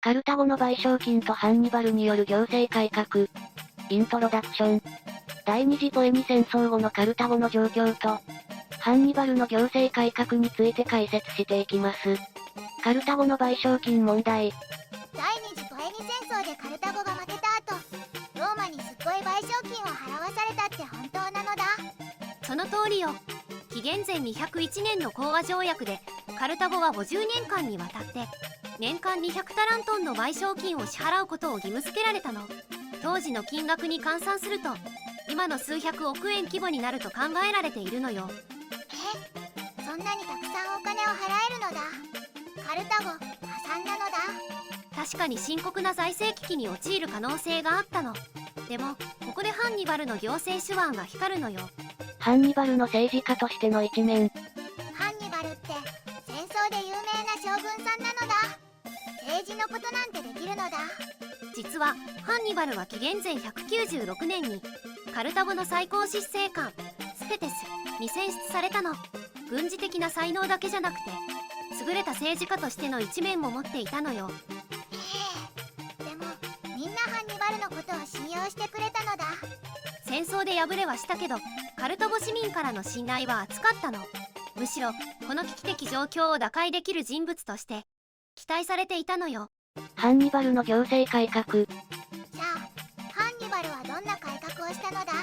カルタゴの賠償金とハンニバルによる行政改革。イントロダクション。第二次ポエニ戦争後のカルタゴの状況と、ハンニバルの行政改革について解説していきます。カルタゴの賠償金問題。第二次ポエニ戦争でカルタゴが負けた後、ローマにすっごい賠償金を払わされたって本当なのだ。その通りよ。紀元前201年の講和条約でカルタゴは50年間にわたって年間200タラントンの賠償金を支払うことを義務付けられたの。当時の金額に換算すると今の数百億円規模になると考えられているのよ。そんなにたくさんお金を払えるのだ。カルタゴ破産なのだ。確かに深刻な財政危機に陥る可能性があったの。でもここでハンニバルの行政手腕が光るのよ。ハンニバルの政治家としての一面。ハンニバルって戦争で有名な将軍さんなのだ。政治のことなんてできるのだ。実はハンニバルは紀元前196年にカルタゴの最高執政官スペテスに選出されたの。軍事的な才能だけじゃなくて優れた政治家としての一面も持っていたのよ。でもみんなハンニバルのことを信用してくれたのだ。戦争で敗れはしたけどカルタゴ市民からの信頼は厚かったの。むしろこの危機的状況を打開できる人物として期待されていたのよ。ハンニバルの行政改革。じゃあハンニバルはどんな改革をしたのだ。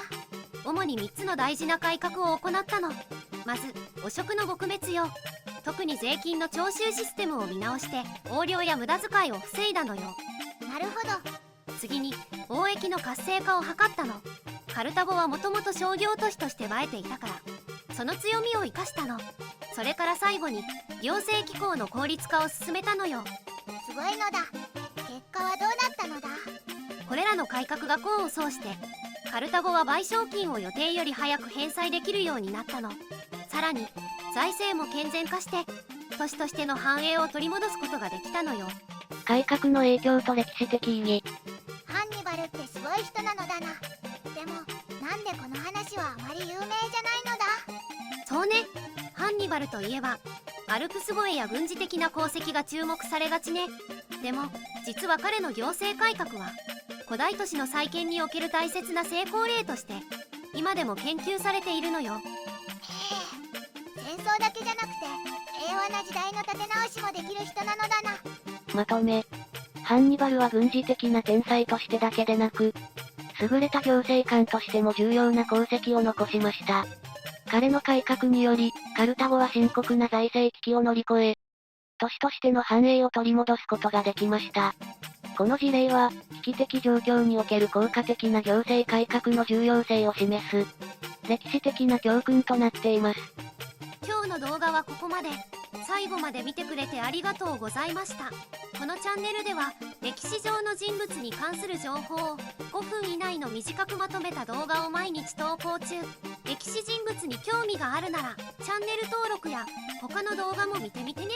主に3つの大事な改革を行ったの。まず汚職の撲滅よ。特に税金の徴収システムを見直して横領や無駄遣いを防いだのよ。なるほど。次に貿易の活性化を図ったの。カルタゴはもともと商業都市として栄えていたからその強みを生かしたの。それから最後に行政機構の効率化を進めたのよ。すごいのだ。結果はどうだったのだ。これらの改革が功を奏してカルタゴは賠償金を予定より早く返済できるようになったの。さらに財政も健全化して都市としての繁栄を取り戻すことができたのよ。改革の影響と歴史的意義。ハンニバルってすごい人なのだな。でもなんでこの話はあまり有名じゃないのだ。そうね。ハンニバルといえばアルプス越えや軍事的な功績が注目されがちね。でも実は彼の行政改革は古代都市の再建における大切な成功例として今でも研究されているのよ。戦争だけじゃなくて平和な時代の立て直しもできる人なのだな。まとめ。ハンニバルは軍事的な天才としてだけでなく、優れた行政官としても重要な功績を残しました。彼の改革により、カルタゴは深刻な財政危機を乗り越え、都市としての繁栄を取り戻すことができました。この事例は、危機的状況における効果的な行政改革の重要性を示す、歴史的な教訓となっています。今日の動画はここまで。最後まで見てくれてありがとうございました。このチャンネルでは歴史上の人物に関する情報を5分以内の短くまとめた動画を毎日投稿中。歴史人物に興味があるならチャンネル登録や他の動画も見てみてね。